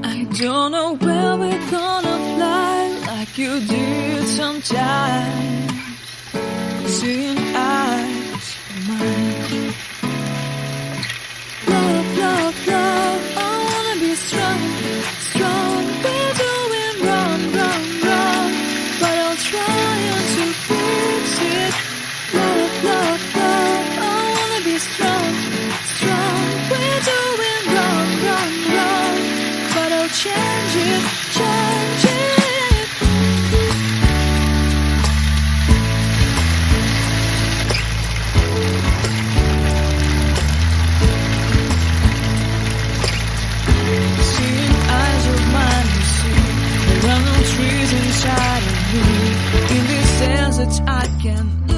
I don't know where we're gonna fly like you did sometimes. Seeing eyes of mine. Love, love, love, I wanna be strong, strong. We're doing wrong, wrong, wrong, but I'm trying to fix it. Love, love, love, I wanna be strong, strong. We're doing wrong, wrong, wrong, but I'll change it, change it. Seeing eyes of mine, you see, there are no trees inside of me. In this desert I can